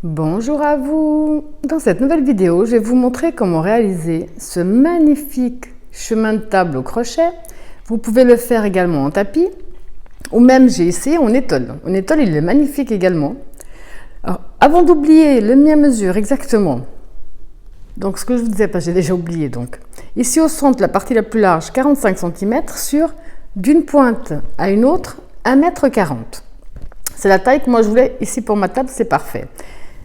Bonjour à vous! Dans cette nouvelle vidéo, je vais vous montrer comment réaliser ce magnifique chemin de table au crochet. Vous pouvez le faire également en tapis ou même j'ai essayé en étole. En étole, il est magnifique également. Alors, avant d'oublier le mi-mesure exactement, donc ce que je vous disais, j'ai déjà oublié donc. Ici au centre, la partie la plus large, 45 cm sur d'une pointe à une autre, 1,40 m. C'est la taille que moi je voulais ici pour ma table, c'est parfait.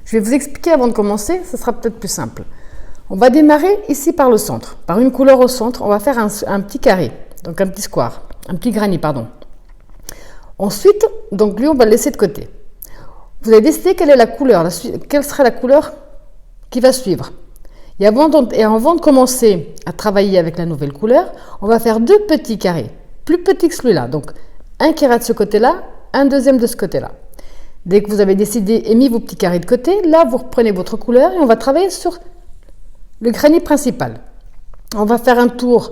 Je vais vous expliquer avant de commencer, ce sera peut-être plus simple. On va démarrer ici par le centre, par une couleur au centre. On va faire un petit carré, donc un petit square, un petit granit, pardon. Ensuite, donc lui, on va le laisser de côté. Vous avez décidé quelle est la couleur, quelle sera la couleur qui va suivre. Et avant de commencer à travailler avec la nouvelle couleur, on va faire deux petits carrés, plus petits que celui-là. Donc, un qui ira de ce côté-là, un deuxième de ce côté-là. Dès que vous avez décidé et mis vos petits carrés de côté, là, vous reprenez votre couleur et on va travailler sur le granit principal. On va faire un tour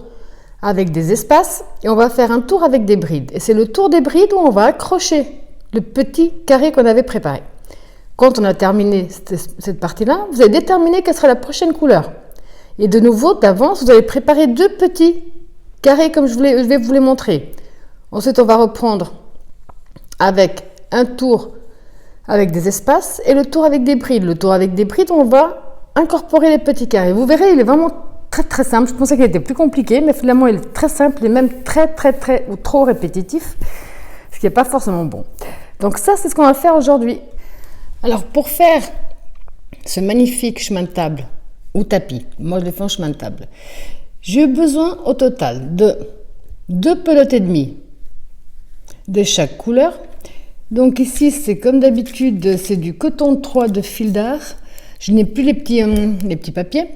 avec des espaces et on va faire un tour avec des brides. Et c'est le tour des brides où on va accrocher le petit carré qu'on avait préparé. Quand on a terminé cette partie-là, vous allez déterminer quelle sera la prochaine couleur. Et de nouveau, d'avance, vous allez préparer deux petits carrés comme je vais vous les montrer. Ensuite, on va reprendre avec un tour avec des espaces et le tour avec des brides. Le tour avec des brides, on va incorporer les petits carrés. Vous verrez, il est vraiment très simple. Je pensais qu'il était plus compliqué, mais finalement, il est très simple et même très ou trop répétitif, ce qui n'est pas forcément bon. Donc ça, c'est ce qu'on va faire aujourd'hui. Alors, pour faire ce magnifique chemin de table ou tapis, moi je le fais en chemin de table, j'ai eu besoin au total de 2 pelotes et demie de chaque couleur. Donc ici, c'est comme d'habitude, c'est du coton 3 de fil d'art. Je n'ai plus les petits papiers.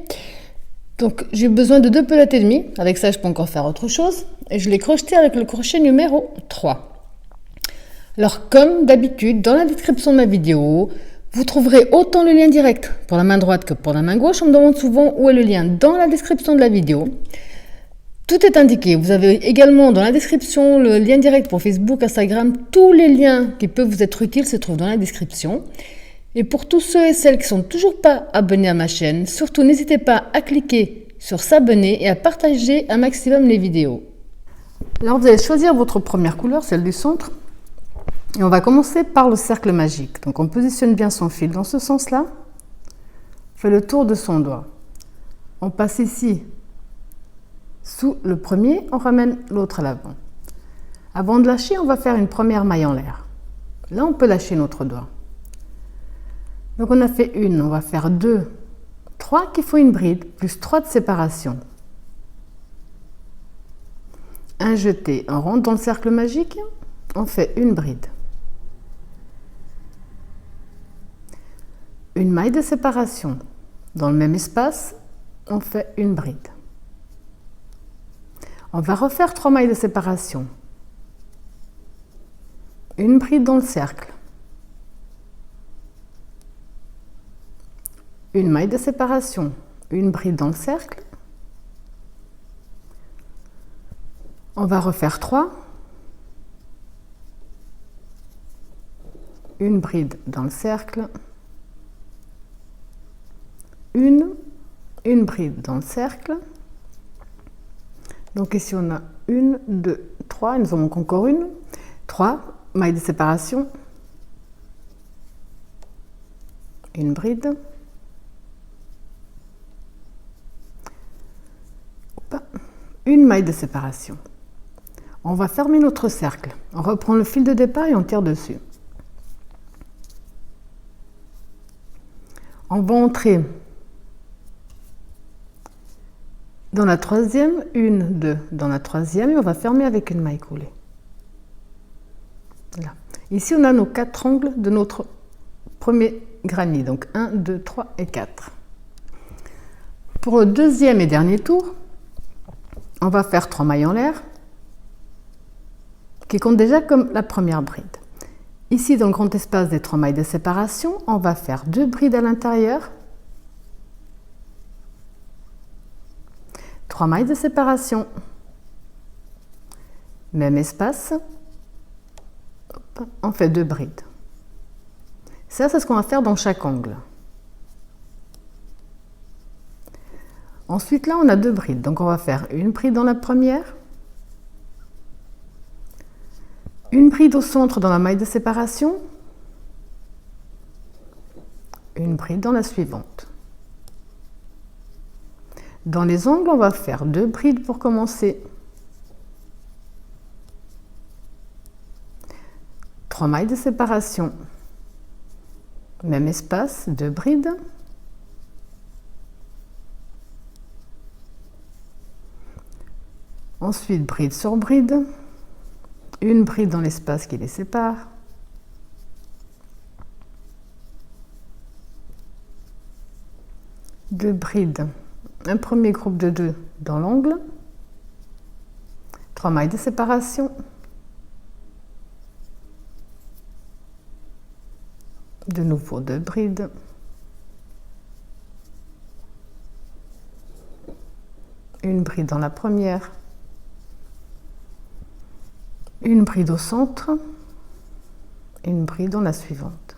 Donc j'ai besoin de 2 pelotes et demie. Avec ça, je peux encore faire autre chose. Et je l'ai crocheté avec le crochet numéro 3. Alors comme d'habitude, dans la description de ma vidéo, vous trouverez autant le lien direct pour la main droite que pour la main gauche. On me demande souvent où est le lien dans la description de la vidéo. Tout est indiqué. Vous avez également dans la description le lien direct pour Facebook, Instagram. Tous les liens qui peuvent vous être utiles se trouvent dans la description. Et pour tous ceux et celles qui ne sont toujours pas abonnés à ma chaîne, surtout n'hésitez pas à cliquer sur s'abonner et à partager un maximum les vidéos. Alors vous allez choisir votre première couleur, celle du centre. Et on va commencer par le cercle magique. Donc on positionne bien son fil dans ce sens-là. On fait le tour de son doigt. On passe ici sous le premier, on ramène l'autre à l'avant. Avant de lâcher, on va faire une première maille en l'air. Là, on peut lâcher notre doigt. Donc on a fait une, on va faire 2, 3 qui font une bride, plus 3 de séparation. Un jeté, on rentre dans le cercle magique, on fait une bride. Une maille de séparation. Dans le même espace, on fait une bride. On va refaire 3 mailles de séparation. Une bride dans le cercle. Une maille de séparation. Une bride dans le cercle. On va refaire 3. Une bride dans le cercle. Une bride dans le cercle. Donc ici on a 1, 2, 3, il nous en manque encore une. 3 mailles de séparation. Une bride. Une maille de séparation. On va fermer notre cercle. On reprend le fil de départ et on tire dessus. On va entrer dans la troisième, 1, 2, dans la troisième, et on va fermer avec une maille coulée. Là. Ici, on a nos 4 angles de notre premier granit. Donc 1, 2, 3 et 4. Pour le deuxième et dernier tour, on va faire 3 mailles en l'air, qui comptent déjà comme la première bride. Ici, dans le grand espace des 3 mailles de séparation, on va faire 2 brides à l'intérieur, 3 mailles de séparation, même espace, on fait 2 brides. Ça, c'est ce qu'on va faire dans chaque angle. Ensuite, là, on a 2 brides. Donc, on va faire une bride dans la première, une bride au centre dans la maille de séparation, une bride dans la suivante. Dans les angles, on va faire 2 brides pour commencer. 3 mailles de séparation. Même espace, 2 brides. Ensuite, bride sur bride. Une bride dans l'espace qui les sépare. Deux brides. Un premier groupe de 2 dans l'angle. 3 mailles de séparation. De nouveau 2 brides. Une bride dans la première. Une bride au centre. Une bride dans la suivante.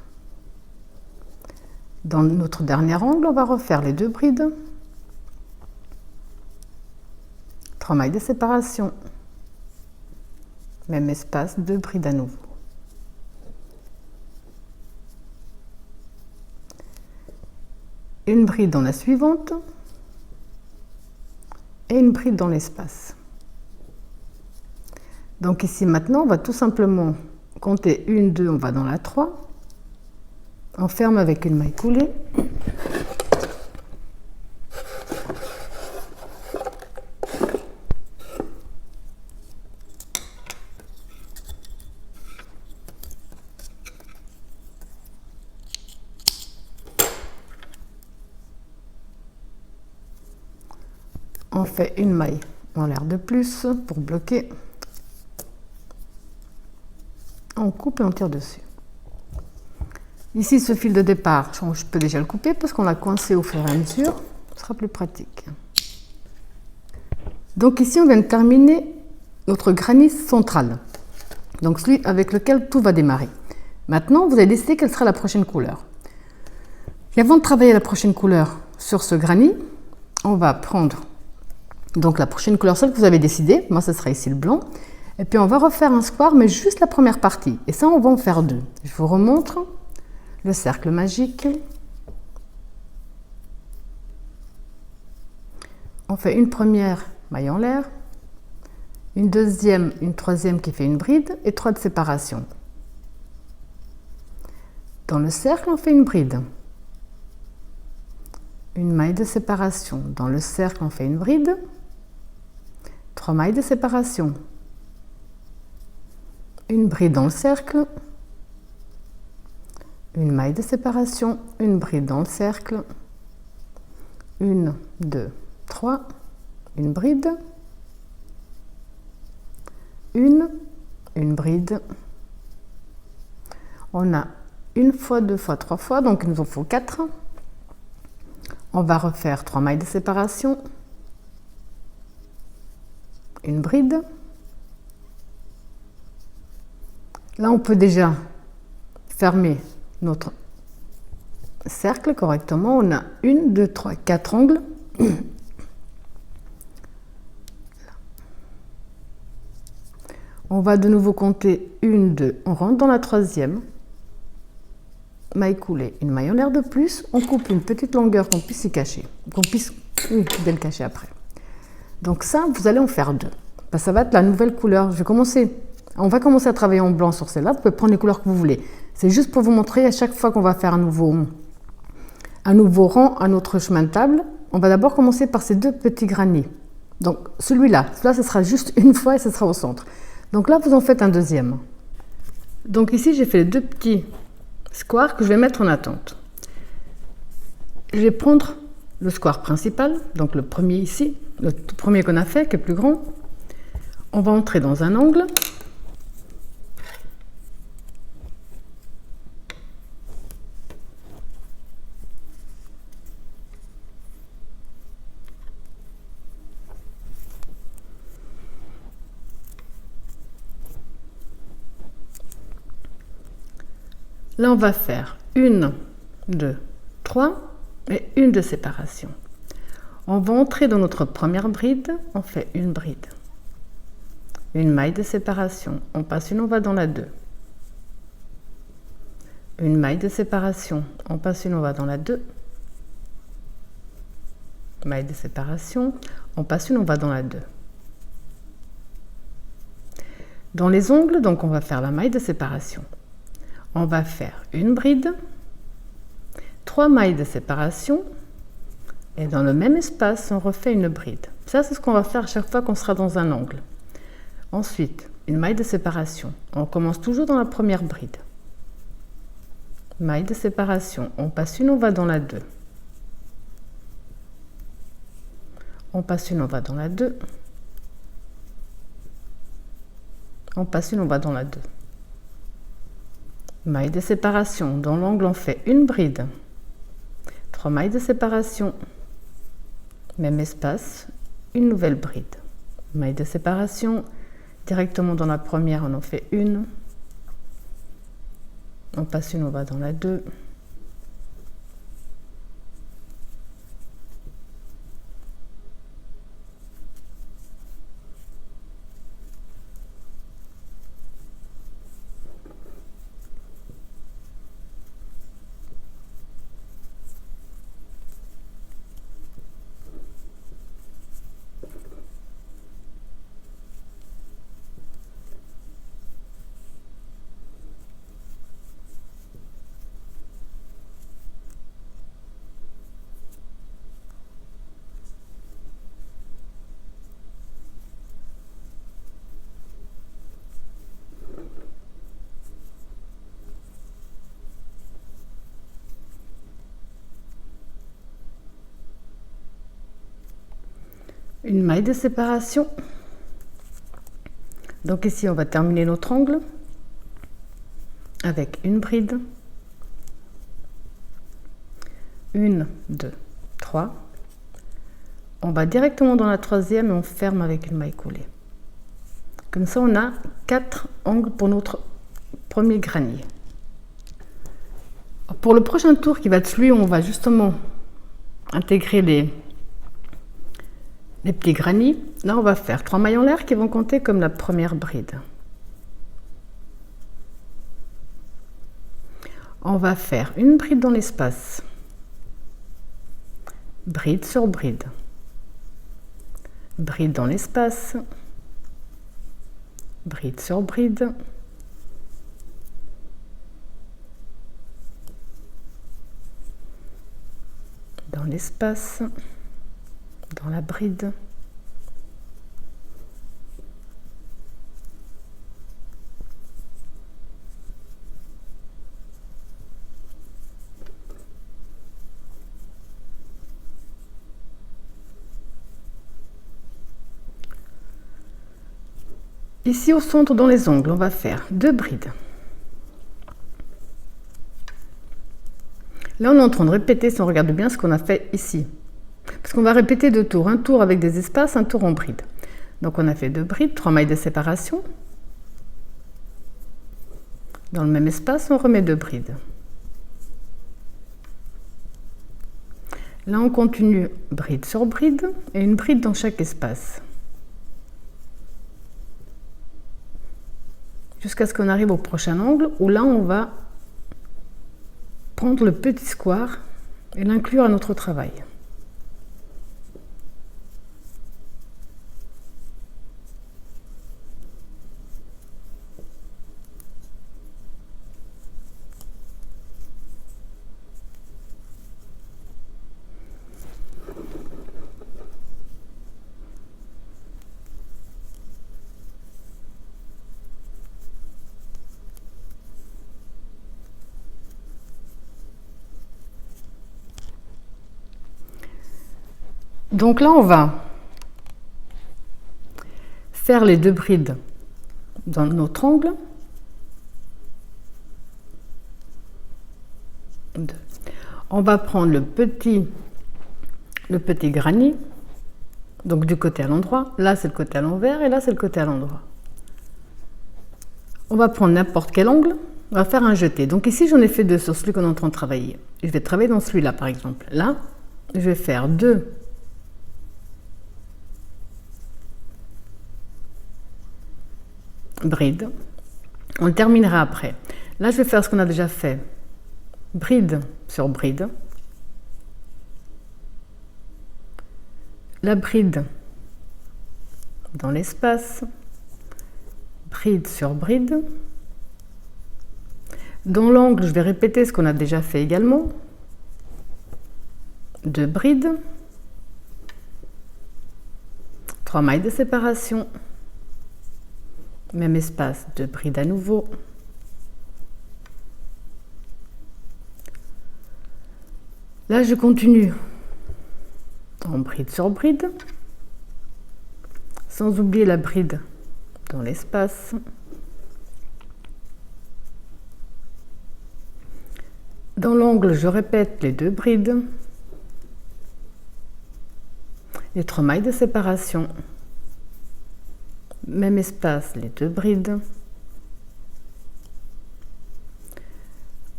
Dans notre dernier angle, on va refaire les 2 brides. 3 mailles de séparation. Même espace, 2 brides à nouveau. Une bride dans la suivante et une bride dans l'espace. Donc ici maintenant, on va tout simplement compter 1, 2, on va dans la 3. On ferme avec une maille coulée. On fait une maille en l'air de plus pour bloquer. On coupe et on tire dessus. Ici, ce fil de départ, je peux déjà le couper parce qu'on l'a coincé au fur et à mesure. Ce sera plus pratique. Donc ici, on vient de terminer notre granit central. Donc celui avec lequel tout va démarrer. Maintenant, vous allez décider quelle sera la prochaine couleur. Et avant de travailler la prochaine couleur sur ce granit, on va prendre donc la prochaine couleur, celle que vous avez décidée. Moi, ce sera ici le blanc. Et puis, on va refaire un square, mais juste la première partie. Et ça, on va en faire 2. Je vous remontre le cercle magique. On fait une première maille en l'air, une deuxième, une troisième qui fait une bride et 3 de séparation. Dans le cercle, on fait une bride. Une maille de séparation. Dans le cercle, on fait une bride. 3 mailles de séparation. Une bride dans le cercle. Une maille de séparation. Une bride dans le cercle. 1, 2, 3. Une bride. Une bride. On a 1 fois, 2 fois, 3 fois, donc il nous en faut 4. On va refaire 3 mailles de séparation. Une bride. Là, on peut déjà fermer notre cercle correctement. On a 1, 2, 3, 4 angles. On va de nouveau compter 1, 2. On rentre dans la troisième. Maille coulée, une maille en l'air de plus. On coupe une petite longueur qu'on puisse y cacher. Qu'on puisse bien le cacher après. Donc ça, vous allez en faire 2. Ben, ça va être la nouvelle couleur. On va commencer à travailler en blanc sur celle-là. Vous pouvez prendre les couleurs que vous voulez. C'est juste pour vous montrer à chaque fois qu'on va faire un nouveau rang à notre chemin de table. On va d'abord commencer par ces 2 petits granits. Donc celui-là, ce sera juste une fois et ce sera au centre. Donc là, vous en faites un deuxième. Donc ici, j'ai fait les 2 petits squares que je vais mettre en attente. Je vais prendre le square principal, donc le premier ici, le tout premier qu'on a fait, qui est plus grand. On va entrer dans un angle. Là, on va faire 1, 2, 3 et une de séparation. On va entrer dans notre première bride, on fait une bride. Une maille de séparation, on passe une, on va dans la 2. Une maille de séparation, on passe une, on va dans la 2. Maille de séparation, on passe une, on va dans la 2. Dans les ongles, donc on va faire la maille de séparation. On va faire une bride, 3 mailles de séparation et dans le même espace, on refait une bride. Ça, c'est ce qu'on va faire à chaque fois qu'on sera dans un angle. Ensuite, une maille de séparation. On commence toujours dans la première bride. Maille de séparation, on passe une, on va dans la 2. On passe une, on va dans la 2. On passe une, on va dans la 2. Maille de séparation, dans l'angle on fait une bride, 3 mailles de séparation, même espace, une nouvelle bride. Maille de séparation, directement dans la première on en fait une, on passe une, on va dans la 2. Une maille de séparation. Donc ici, on va terminer notre angle avec une bride. 1, 2, 3. On va directement dans la troisième et on ferme avec une maille coulée. Comme ça, on a 4 angles pour notre premier granier. Pour le prochain tour qui va être celui où on va justement intégrer les petits graniers, là on va faire 3 mailles en l'air qui vont compter comme la première bride. On va faire une bride dans l'espace, bride sur bride, bride dans l'espace, bride sur bride, dans l'espace, dans la bride, ici au centre dans les ongles, on va faire 2 brides. Là, on est en train de répéter, si on regarde bien, ce qu'on a fait ici. Parce qu'on va répéter 2 tours, un tour avec des espaces, un tour en bride. Donc on a fait 2 brides, 3 mailles de séparation. Dans le même espace, on remet 2 brides. Là, on continue bride sur bride et une bride dans chaque espace. Jusqu'à ce qu'on arrive au prochain angle où là, on va prendre le petit square et l'inclure à notre travail. Donc là, on va faire les 2 brides dans notre angle. 2. On va prendre le petit granier, donc du côté à l'endroit. Là, c'est le côté à l'envers et là, c'est le côté à l'endroit. On va prendre n'importe quel angle on va faire un jeté. Donc ici, j'en ai fait 2 sur celui qu'on est en train de travailler. Je vais travailler dans celui-là, par exemple. Là, je vais faire 2 brides. On le terminera après. Là, je vais faire ce qu'on a déjà fait. Bride sur bride. La bride dans l'espace. Bride sur bride. Dans l'angle, je vais répéter ce qu'on a déjà fait également. 2 brides. 3 mailles de séparation. Même espace, 2 brides à nouveau. Là, je continue en bride sur bride, sans oublier la bride dans l'espace. Dans l'angle, je répète les 2 brides, les 3 mailles de séparation, même espace, les 2 brides.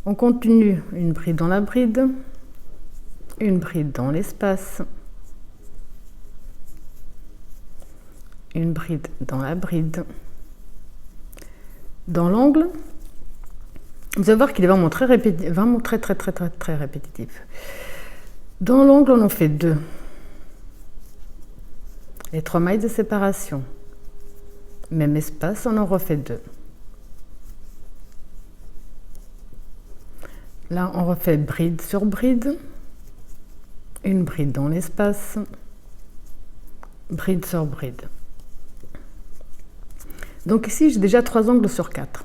On continue une bride dans la bride, une bride dans l'espace, une bride dans la bride. Dans l'angle, vous allez voir qu'il est vraiment très répétitif, vraiment très répétitif. Dans l'angle, on en fait 2. Les 3 mailles de séparation. Même espace, on en refait 2. Là, on refait bride sur bride. Une bride dans l'espace. Bride sur bride. Donc ici, j'ai déjà 3 angles sur 4.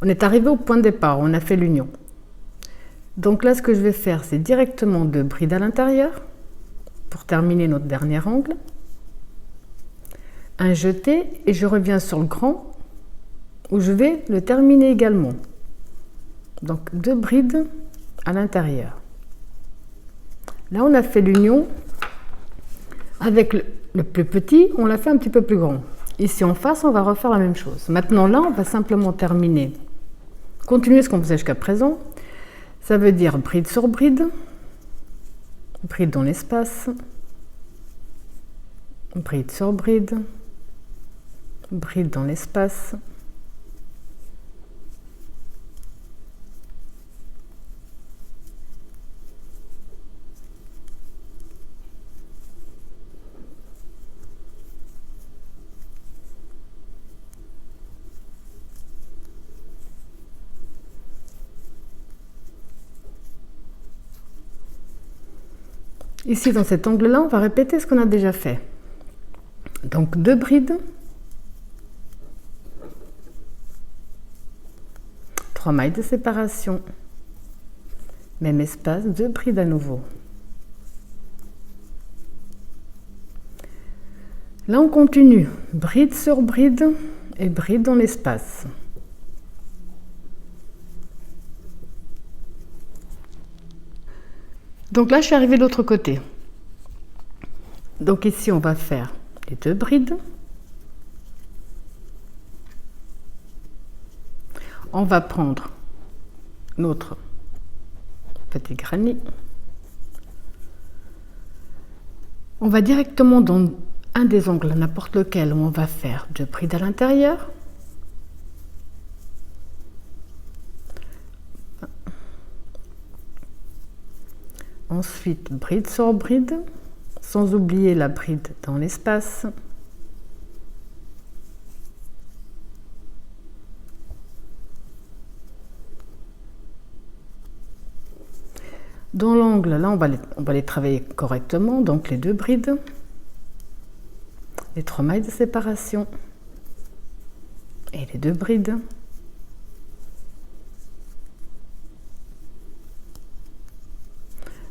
On est arrivé au point de départ, on a fait l'union. Donc là, ce que je vais faire, c'est directement 2 brides à l'intérieur pour terminer notre dernier angle. Un jeté et je reviens sur le grand où je vais le terminer également. Donc 2 brides à l'intérieur. Là, on a fait l'union avec le plus petit, on l'a fait un petit peu plus grand. Ici en face, on va refaire la même chose. Maintenant, là, on va simplement terminer. Continuer ce qu'on faisait jusqu'à présent. Ça veut dire bride sur bride, bride dans l'espace, bride sur bride, bride dans l'espace. Ici, dans cet angle-là, on va répéter ce qu'on a déjà fait. Donc 2 brides, 3 mailles de séparation, même espace, 2 brides à nouveau. Là, on continue, bride sur bride et bride dans l'espace. Donc là, je suis arrivée de l'autre côté. Donc ici, on va faire les 2 brides. On va prendre notre petit granit. On va directement dans un des angles, n'importe lequel, où on va faire 2 brides à l'intérieur. Ensuite, bride sur bride, sans oublier la bride dans l'espace. Dans l'angle, là, on va les travailler correctement, donc les 2 brides, les 3 mailles de séparation et les 2 brides.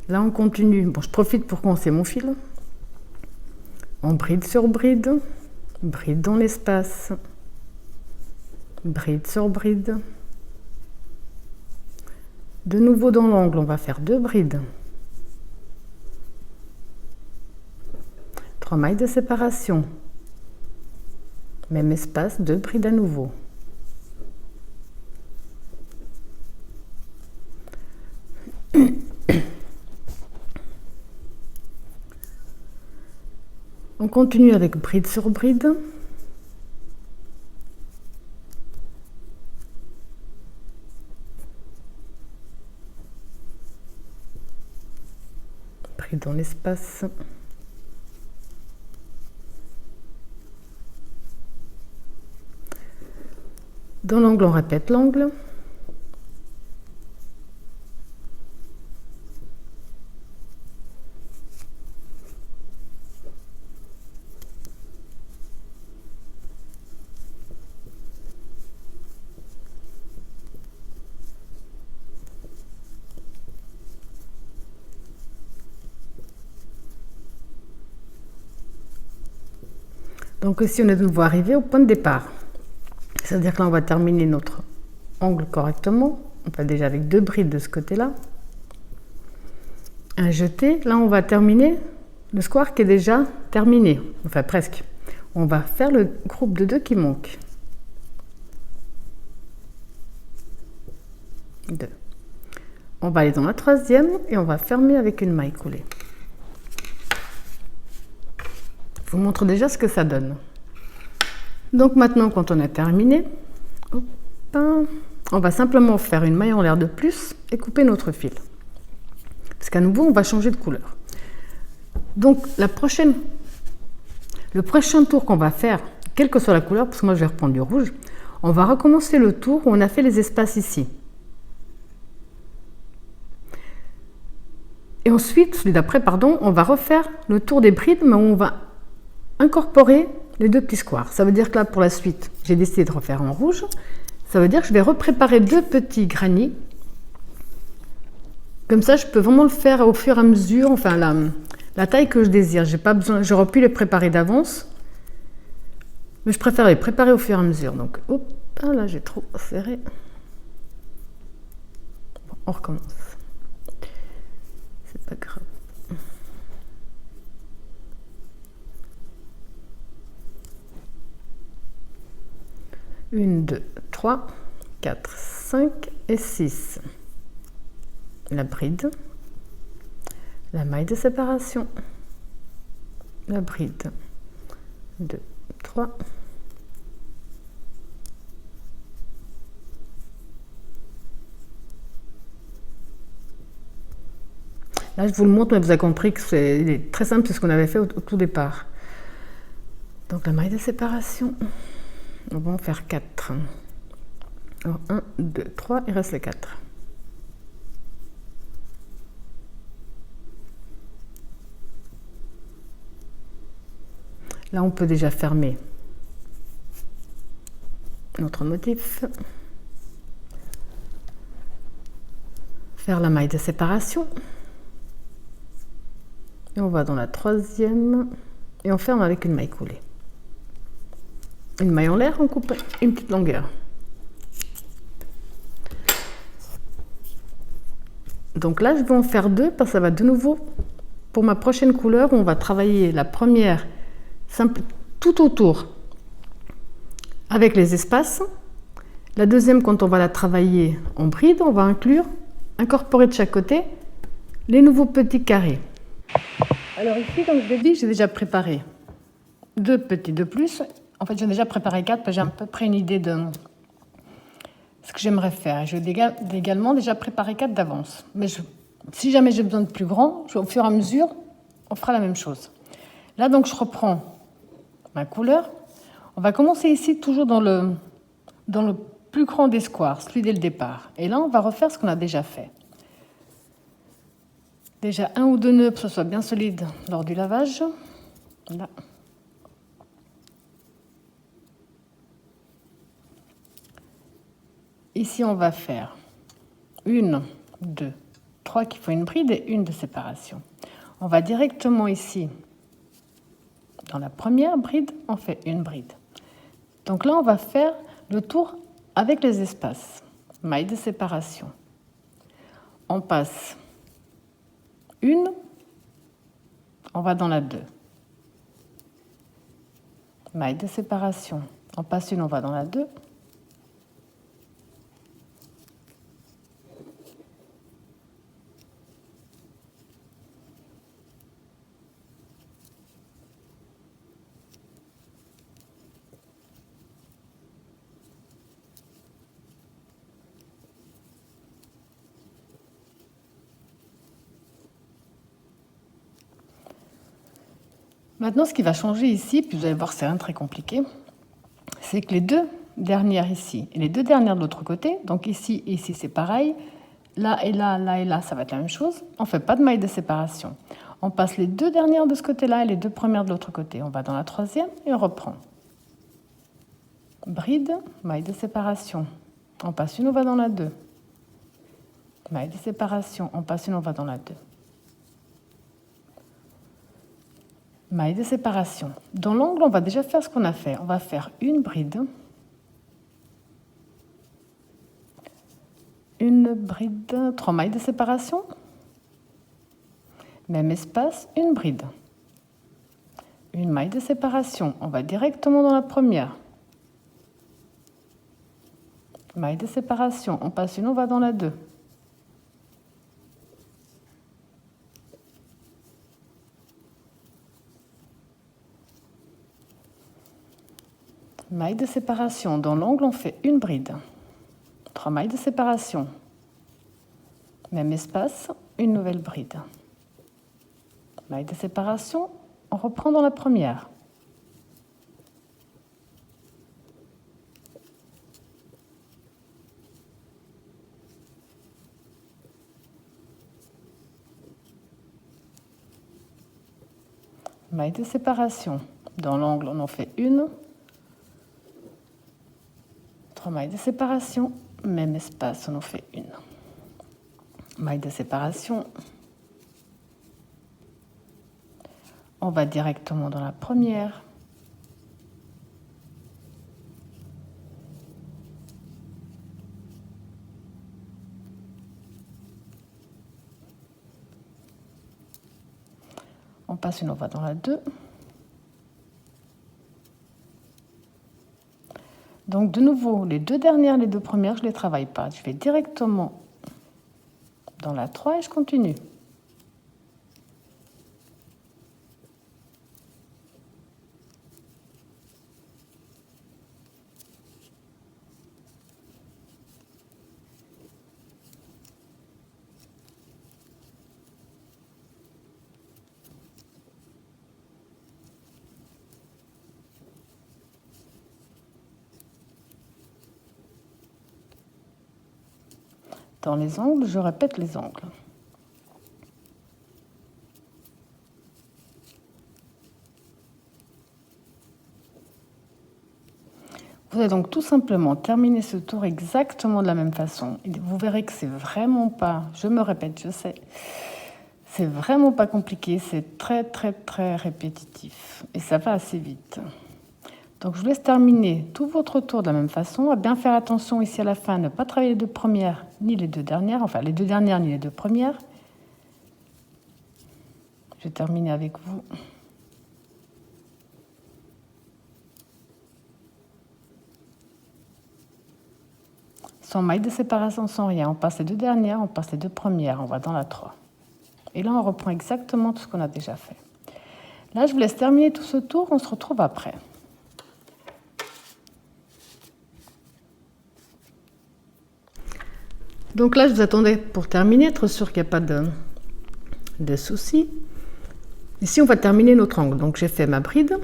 Là, on continue. Bon, je profite pour commencer mon fil. On bride sur bride, bride dans l'espace, bride sur bride. De nouveau dans l'angle, on va faire 2 brides. 3 mailles de séparation. Même espace, 2 brides à nouveau. On continue avec bride sur bride. Bride dans l'espace. Dans l'angle, on répète l'angle. Donc ici, on est de nouveau arrivé au point de départ. C'est-à-dire que là, on va terminer notre angle correctement. On va déjà avec 2 brides de ce côté-là. Un jeté. Là, on va terminer le square qui est déjà terminé. Enfin, presque. On va faire le groupe de 2 qui manque. 2. On va aller dans la 3e et on va fermer avec une maille coulée. Je vous montre déjà ce que ça donne. Donc maintenant, quand on a terminé, on va simplement faire une maille en l'air de plus et couper notre fil. Parce qu'à nouveau, on va changer de couleur. Donc le prochain tour qu'on va faire, quelle que soit la couleur, parce que moi je vais reprendre du rouge, on va recommencer le tour où on a fait les espaces ici. Et ensuite, celui d'après, pardon, on va refaire le tour des brides, mais on va incorporer les 2 petits squares. Ça veut dire que là, pour la suite, j'ai décidé de refaire en rouge. Ça veut dire que je vais repréparer 2 petits granits. Comme ça, je peux vraiment le faire au fur et à mesure, enfin la taille que je désire. J'ai pas besoin, j'aurais pu les préparer d'avance, mais je préfère les préparer au fur et à mesure. Donc, hop, là j'ai trop serré. Bon, on recommence. C'est pas grave. 1, 2, 3, 4, 5 et 6. La bride, la maille de séparation, la bride, 2, 3. Là, je vous le montre, mais vous avez compris que c'est très simple, c'est ce qu'on avait fait au tout départ. Donc la maille de séparation, on va en faire 4. Alors 1, 2, 3, il reste les 4. Là, on peut déjà fermer notre motif. Faire la maille de séparation. Et on va dans la 3e et on ferme avec une maille coulée. Une maille en l'air, on coupe une petite longueur. Donc là, je vais en faire 2 parce que ça va de nouveau, pour ma prochaine couleur, on va travailler la première simple, tout autour avec les espaces. La deuxième, quand on va la travailler en bride, on va incorporer de chaque côté les nouveaux petits carrés. Alors ici, comme je l'ai dit, j'ai déjà préparé 2 petits de plus. En fait, j'ai déjà préparé 4 parce que j'ai à peu près une idée de ce que j'aimerais faire. Je vais également déjà préparer 4 d'avance. Mais si jamais j'ai besoin de plus grand, au fur et à mesure, on fera la même chose. Là, donc, je reprends ma couleur. On va commencer ici, toujours dans le plus grand des squares, celui dès le départ. Et là, on va refaire ce qu'on a déjà fait. Déjà 1 ou 2 nœuds pour que ce soit bien solide lors du lavage. Là. Ici, on va faire 1, 2, 3 qui font une bride et 1 de séparation. On va directement ici, dans la première bride, on fait une bride. Donc là, on va faire le tour avec les espaces. Maille de séparation. On passe 1, on va dans la 2. Maille de séparation. On passe 1, on va dans la 2. Maintenant, ce qui va changer ici, puis vous allez voir, c'est rien de très compliqué, c'est que les deux dernières ici et les deux dernières de l'autre côté, donc ici et ici, c'est pareil. Là et là, là et là, ça va être la même chose. On ne fait pas de maille de séparation. On passe les deux dernières de ce côté-là et les deux premières de l'autre côté. On va dans la troisième et on reprend. Bride, maille de séparation. On passe une, on va dans la 2. Maille de séparation. On passe une, on va dans la 2. Maille de séparation. Dans l'angle, on va déjà faire ce qu'on a fait. On va faire une bride. Une bride, 3 mailles de séparation. Même espace, une bride. Une maille de séparation. On va directement dans la première. Maille de séparation. On passe une, on va dans la 2. Maille de séparation. Dans l'angle, on fait une bride. 3 mailles de séparation. Même espace, une nouvelle bride. Maille de séparation, on reprend dans la première. Maille de séparation. Dans l'angle, on en fait une. 3 mailles de séparation. Même espace, on en fait une. Maille de séparation. On va directement dans la première. On passe une, on va dans la 2. Donc de nouveau, les deux dernières, les deux premières, je ne les travaille pas. Je vais directement dans la 3 et je continue. Dans les angles, je répète les angles. Vous allez donc tout simplement terminer ce tour exactement de la même façon. Et vous verrez que c'est vraiment pas, je me répète, je sais, c'est vraiment pas compliqué, c'est très très très répétitif et ça va assez vite. Donc je vous laisse terminer tout votre tour de la même façon, à bien faire attention ici à la fin, ne pas travailler les deux premières ni les deux dernières, enfin les deux dernières ni les deux premières. Je vais terminer avec vous. Sans maille de séparation, sans rien. On passe les deux dernières, on passe les deux premières, on va dans la 3. Et là, on reprend exactement tout ce qu'on a déjà fait. Là, je vous laisse terminer tout ce tour, on se retrouve après. Donc là, je vous attendais pour terminer, être sûr qu'il n'y a pas de soucis. Ici, on va terminer notre angle. Donc, j'ai fait ma bride.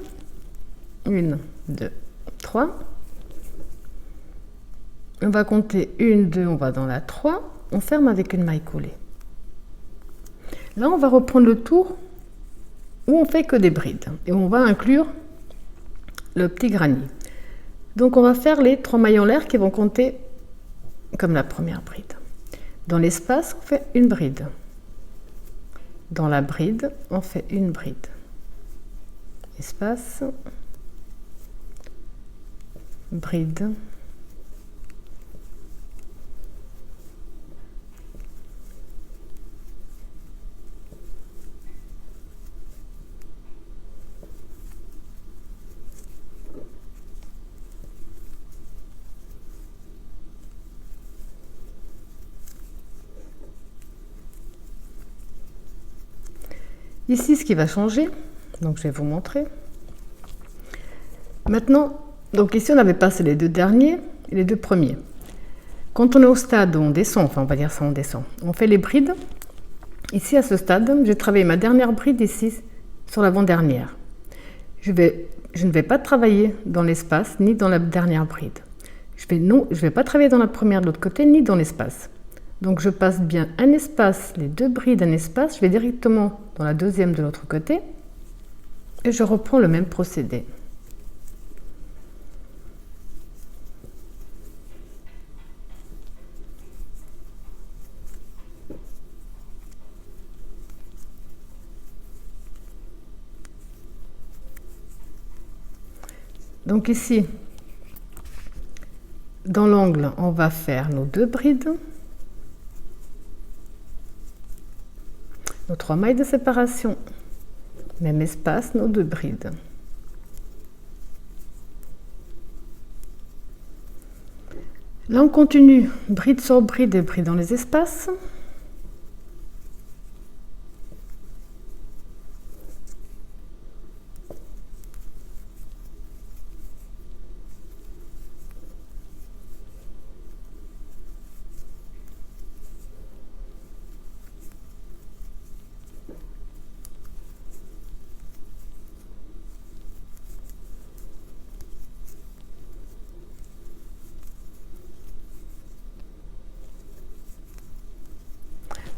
1, 2, 3. On va compter 1, 2, on va dans la 3. On ferme avec une maille collée. Là, on va reprendre le tour où on fait que des brides. Et on va inclure le petit granit. Donc, on va faire les 3 mailles en l'air qui vont compter comme la première bride. Dans l'espace, on fait une bride. Dans la bride, on fait une bride. Espace, bride, ici, ce qui va changer, donc je vais vous montrer. Maintenant, donc ici, on avait passé les deux derniers et les deux premiers. Quand on est au stade où on descend, enfin on va dire ça, on descend, on fait les brides. Ici, à ce stade, j'ai travaillé ma dernière bride ici sur l'avant-dernière. je ne vais pas travailler dans l'espace ni dans la dernière bride. Je ne vais pas travailler dans la première de l'autre côté ni dans l'espace. Donc je passe bien un espace, les deux brides, un espace, je vais directement dans la deuxième de l'autre côté et je reprends le même procédé. Donc ici, dans l'angle, on va faire nos deux brides, nos 3 mailles de séparation, même espace, nos deux brides. Là, on continue, bride sur bride et bride dans les espaces.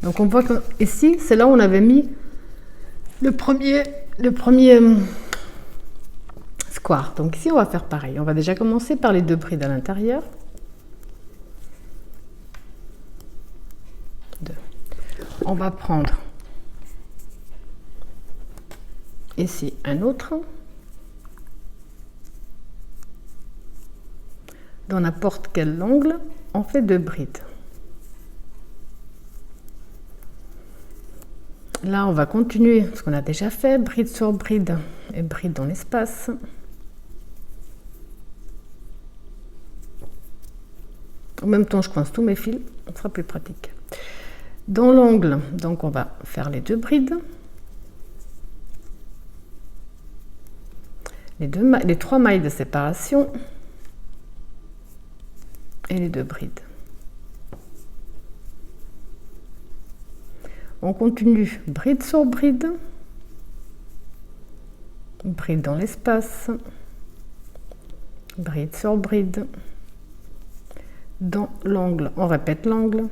Donc on voit que ici, c'est là où on avait mis le premier square. Donc ici, on va faire pareil. On va déjà commencer par les deux brides à l'intérieur. On va prendre ici un autre. Dans n'importe quel angle, on fait deux brides. Là, on va continuer ce qu'on a déjà fait, bride sur bride et bride dans l'espace. En même temps, je coince tous mes fils, ce sera plus pratique. Dans l'angle, donc on va faire les deux brides. Les 3 mailles de séparation et les deux brides. On continue bride sur bride, bride dans l'espace, bride sur bride, dans l'angle, on répète l'angle,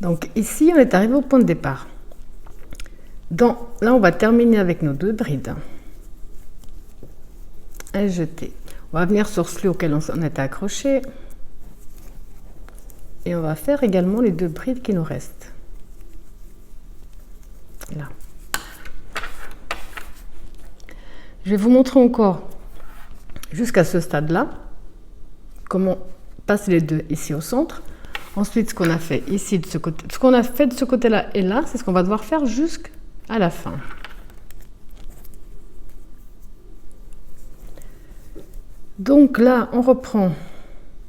donc ici, on est arrivé au point de départ. Là, on va terminer avec nos deux brides. Un jeté. On va venir sur celui auquel on est accroché. Et on va faire également les deux brides qui nous restent. Là. Je vais vous montrer encore, jusqu'à ce stade-là, comment passer les deux ici au centre. Ensuite, ce qu'on a fait ici de ce côté, ce qu'on a fait de ce côté-là et là, c'est ce qu'on va devoir faire jusqu'à la fin. Donc là, on reprend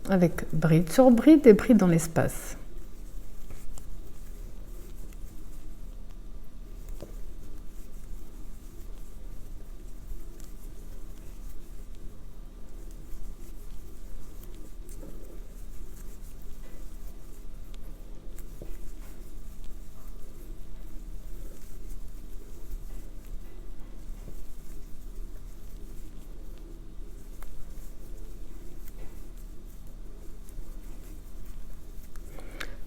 avec bride sur bride et bride dans l'espace.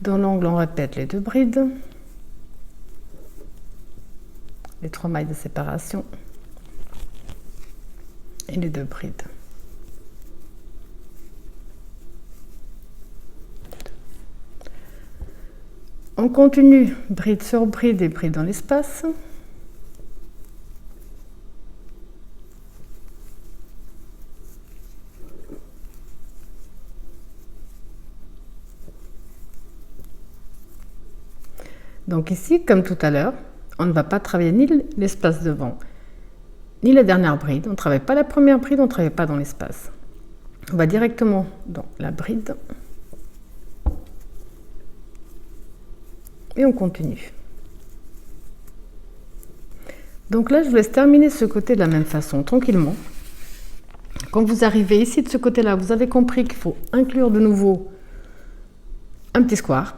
Dans l'angle, on répète les deux brides, les 3 mailles de séparation et les deux brides. On continue bride sur bride et bride dans l'espace. Donc ici, comme tout à l'heure, on ne va pas travailler ni l'espace devant, ni la dernière bride. On ne travaille pas la première bride, on ne travaille pas dans l'espace. On va directement dans la bride. Et on continue. Donc là, je vous laisse terminer ce côté de la même façon, tranquillement. Quand vous arrivez ici de ce côté-là, vous avez compris qu'il faut inclure de nouveau un petit square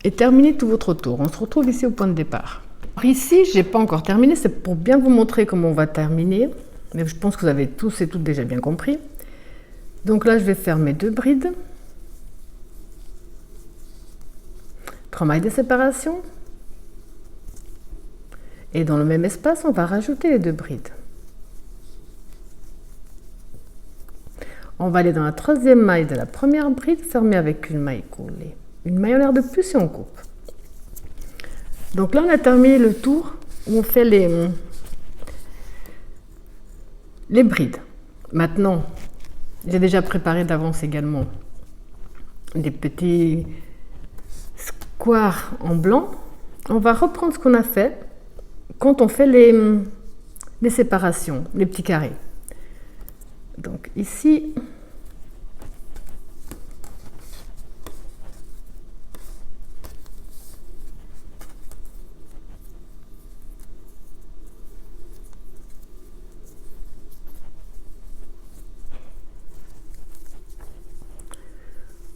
et terminer tout votre tour. On se retrouve ici au point de départ. Alors ici, je n'ai pas encore terminé, c'est pour bien vous montrer comment on va terminer. Mais je pense que vous avez tous et toutes déjà bien compris. Donc là, je vais faire mes 2 brides. 3 mailles de séparation. Et dans le même espace, on va rajouter les 2 brides. On va aller dans la 3e maille de la première bride, fermer avec une maille coulée. Une maille en l'air de plus et on coupe. Donc là, on a terminé le tour où on fait les brides. Maintenant, j'ai déjà préparé d'avance également des petits squares en blanc. On va reprendre ce qu'on a fait quand on fait les séparations, les petits carrés. Donc ici,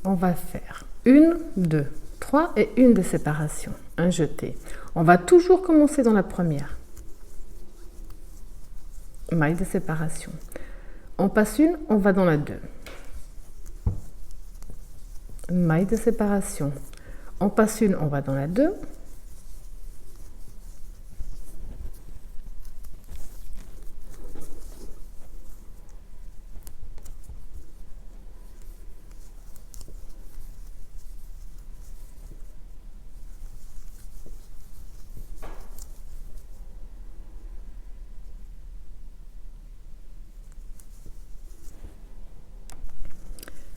on va faire 1, 2, 3 et 1 de séparation, un jeté. On va toujours commencer dans la première maille de séparation. On passe une, on va dans la 2. Maille de séparation. On passe une, on va dans la 2.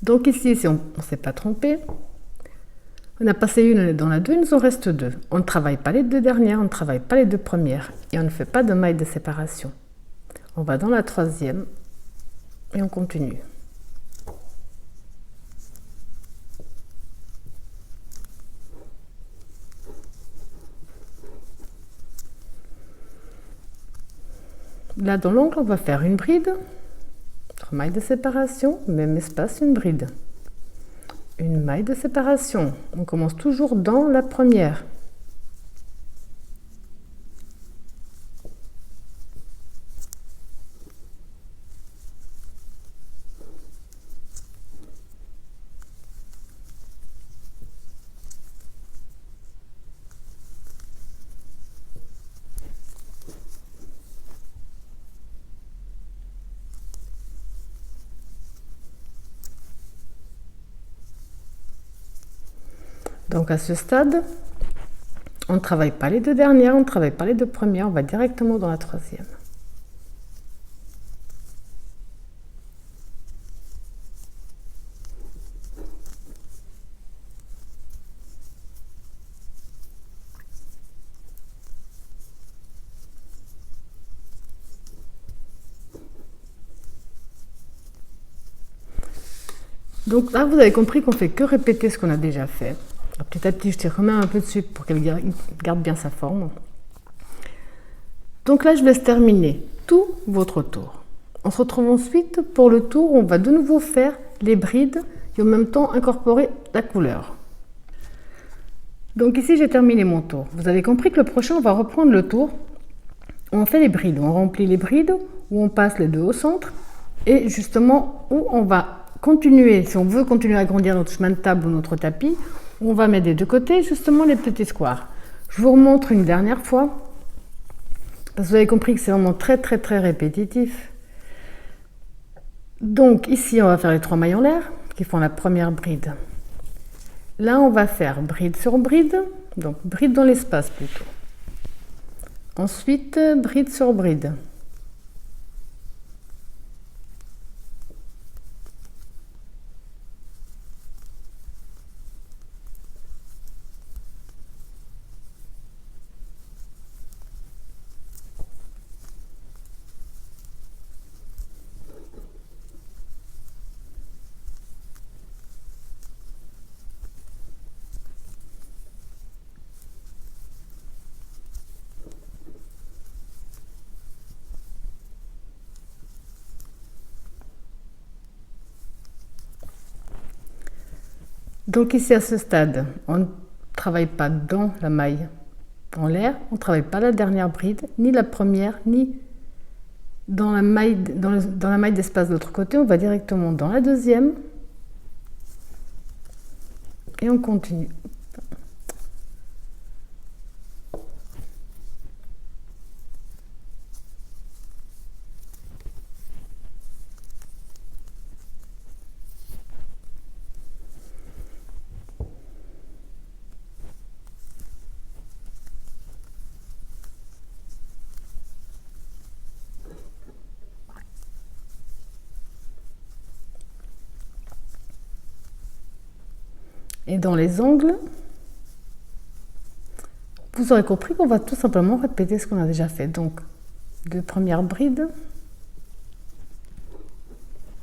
Donc ici, si on ne s'est pas trompé, on a passé une, on est dans la 2, il nous en reste 2. On ne travaille pas les 2 dernières, on ne travaille pas les 2 premières et on ne fait pas de maille de séparation. On va dans la 3e et on continue. Là, dans l'angle, on va faire une bride. 3 mailles de séparation, même espace, une bride. Une maille de séparation. On commence toujours dans la première. Donc à ce stade, on ne travaille pas les 2 dernières, on ne travaille pas les 2 premières, on va directement dans la 3e. Donc là, vous avez compris qu'on fait que répéter ce qu'on a déjà fait. Alors, petit à petit, je tire quand même un peu dessus pour qu'elle garde bien sa forme. Donc là, je laisse terminer tout votre tour. On se retrouve ensuite pour le tour où on va de nouveau faire les brides et en même temps incorporer la couleur. Donc ici, j'ai terminé mon tour. Vous avez compris que le prochain, on va reprendre le tour où on fait les brides. On remplit les brides, où on passe les 2 au centre et justement où on va continuer, si on veut continuer à agrandir notre chemin de table ou notre tapis, on va mettre des 2 côtés justement les petits squares. Je vous remontre une dernière fois, parce que vous avez compris que c'est vraiment très répétitif. Donc ici, on va faire les 3 mailles en l'air qui font la première bride. Là, on va faire bride sur bride, donc bride dans l'espace plutôt. Ensuite, bride sur bride. Donc ici à ce stade, on ne travaille pas dans la maille en l'air, on ne travaille pas la dernière bride, ni la première, ni dans la maille d'espace de l'autre côté. On va directement dans la deuxième et on continue. Et dans les angles, vous aurez compris qu'on va tout simplement répéter ce qu'on a déjà fait. Donc, 2 premières brides.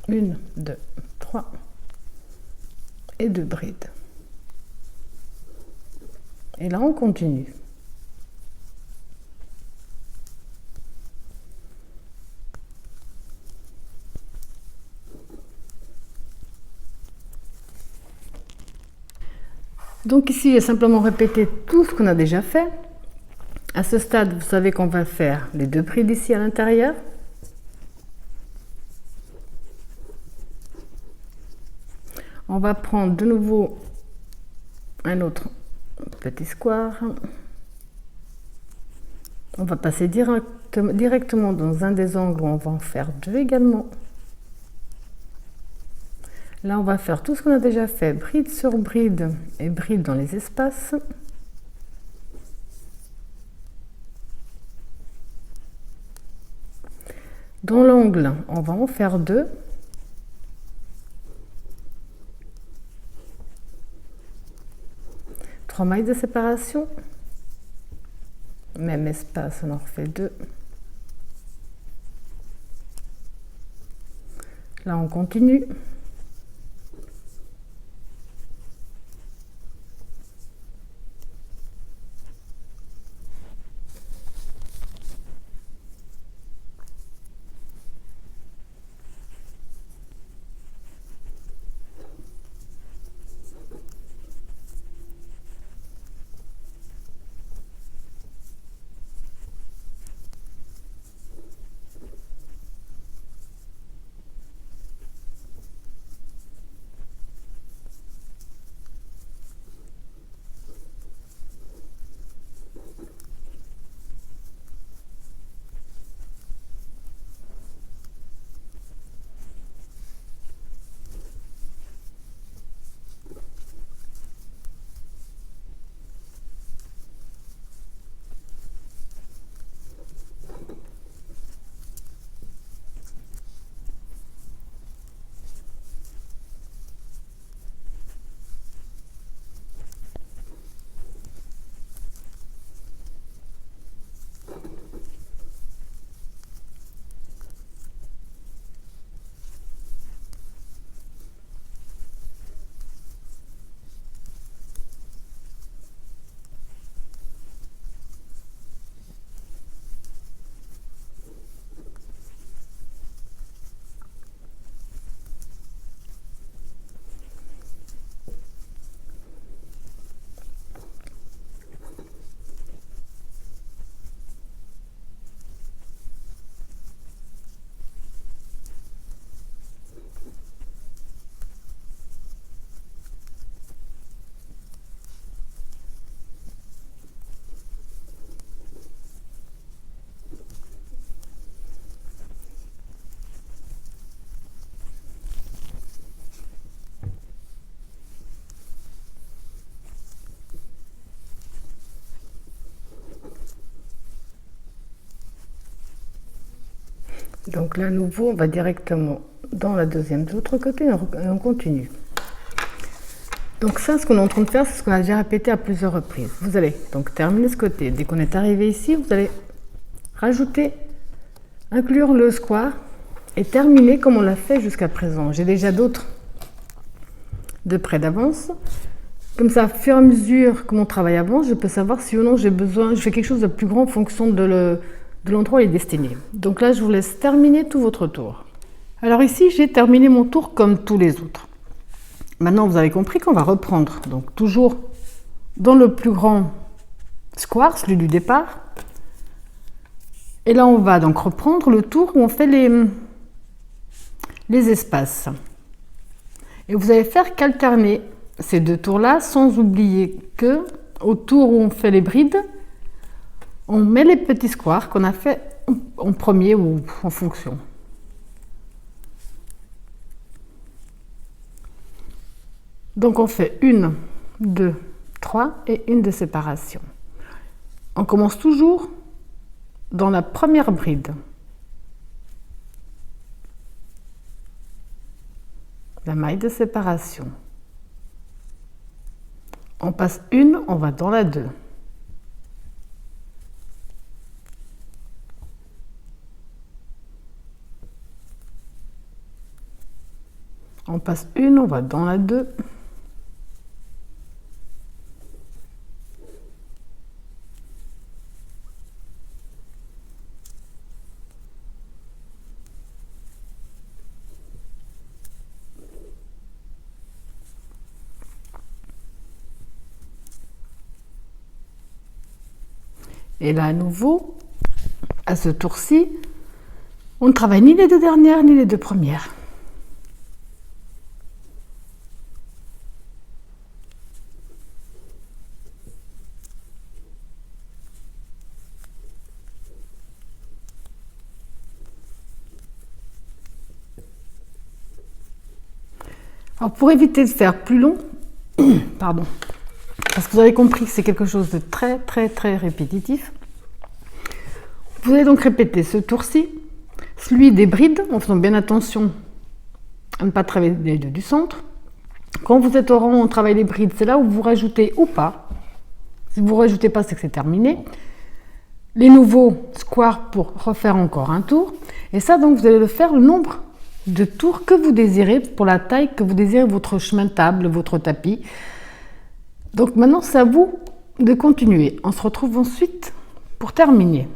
1, 2, 3 et 2 brides. Et là, on continue. Donc ici, j'ai simplement répété tout ce qu'on a déjà fait. À ce stade, vous savez qu'on va faire les 2 brides ici à l'intérieur. On va prendre de nouveau un autre petit square. On va passer directement dans un des angles où on va en faire 2 également. Là, on va faire tout ce qu'on a déjà fait, bride sur bride et bride dans les espaces. Dans l'angle, on va en faire 2. Trois mailles de séparation. Même espace, on en refait 2. Là, on continue. Donc là, à nouveau, on va directement dans la deuxième de l'autre côté et on continue. Donc ça, ce qu'on est en train de faire, c'est ce qu'on a déjà répété à plusieurs reprises. Vous allez donc terminer ce côté. Dès qu'on est arrivé ici, vous allez rajouter, inclure le square et terminer comme on l'a fait jusqu'à présent. J'ai déjà d'autres de près d'avance. Comme ça, au fur et à mesure que mon travail avance, je peux savoir si ou non je fais quelque chose de plus grand en fonction de l'endroit où il est destiné. Donc là, je vous laisse terminer tout votre tour. Alors ici, j'ai terminé mon tour comme tous les autres. Maintenant, vous avez compris qu'on va reprendre. Donc, toujours dans le plus grand square, celui du départ. Et là, on va donc reprendre le tour où on fait les espaces. Et vous allez faire qu'alterner ces deux tours-là, sans oublier que au tour où on fait les brides, on met les petits squares qu'on a fait en premier ou en fonction. Donc on fait 1, 2, 3 et une de séparation. On commence toujours dans la première bride. La maille de séparation. On passe une, on va dans la 2. On passe une, on va dans la 2. Et là, à nouveau, à ce tour-ci, on ne travaille ni les deux dernières, ni les deux premières. Alors, pour éviter de faire plus long, pardon, parce que vous avez compris que c'est quelque chose de très, très, très répétitif, vous allez donc répéter ce tour-ci, celui des brides, en faisant bien attention à ne pas travailler les deux du centre. Quand vous êtes au rang, on travaille les brides, c'est là où vous rajoutez ou pas. Si vous ne rajoutez pas, c'est que c'est terminé. Les nouveaux squares pour refaire encore un tour. Et ça, donc, vous allez le faire le nombre de tours que vous désirez, pour la taille que vous désirez, votre chemin de table, votre tapis. Donc maintenant, c'est à vous de continuer. On se retrouve ensuite pour terminer.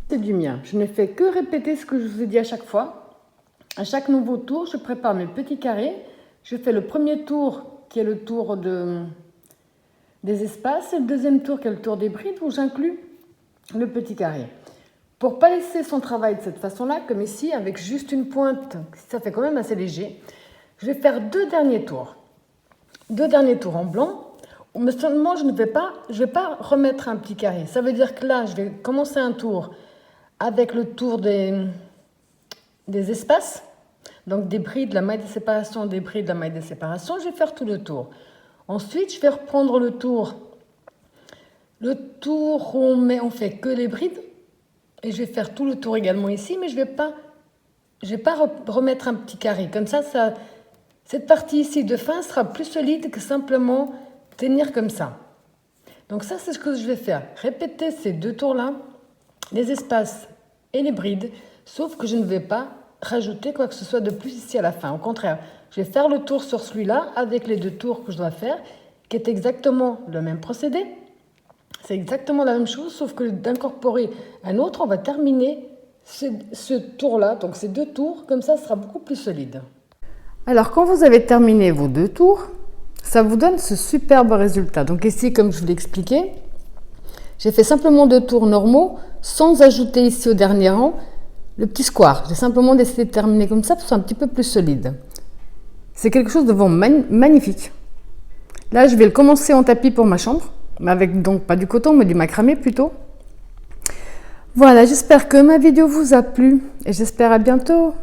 C'est du mien. Je ne fais que répéter ce que je vous ai dit à chaque fois. À chaque nouveau tour, je prépare mes petits carrés. Je fais le premier tour qui est le tour des espaces et le deuxième tour qui est le tour des brides où j'inclus le petit carré. Pour ne pas laisser son travail de cette façon-là, comme ici, avec juste une pointe, ça fait quand même assez léger, je vais faire deux derniers tours. Deux derniers tours en blanc. Mais seulement, je ne vais pas remettre un petit carré. Ça veut dire que là, je vais commencer un tour avec le tour des espaces. Donc des brides, la maille de séparation, des brides, la maille de séparation. Je vais faire tout le tour. Ensuite, je vais reprendre le tour où on fait que les brides. Et je vais faire tout le tour également ici, mais je vais pas remettre un petit carré. Comme ça, cette partie ici de fin sera plus solide que simplement tenir comme ça. Donc ça, c'est ce que je vais faire. Répéter ces deux tours-là, les espaces et les brides, sauf que je ne vais pas rajouter quoi que ce soit de plus ici à la fin. Au contraire, je vais faire le tour sur celui-là avec les deux tours que je dois faire, qui est exactement le même procédé. C'est exactement la même chose, sauf que d'incorporer un autre, on va terminer ce tour-là, donc ces deux tours, comme ça, ce sera beaucoup plus solide. Alors, quand vous avez terminé vos deux tours, ça vous donne ce superbe résultat. Donc ici, comme je vous l'ai expliqué, j'ai fait simplement deux tours normaux, sans ajouter ici au dernier rang le petit square. J'ai simplement décidé de terminer comme ça, pour que ce soit un petit peu plus solide. C'est quelque chose de vraiment magnifique. Là, je vais le commencer en tapis pour ma chambre. Mais avec donc pas du coton, mais du macramé plutôt. Voilà, j'espère que ma vidéo vous a plu et j'espère à bientôt.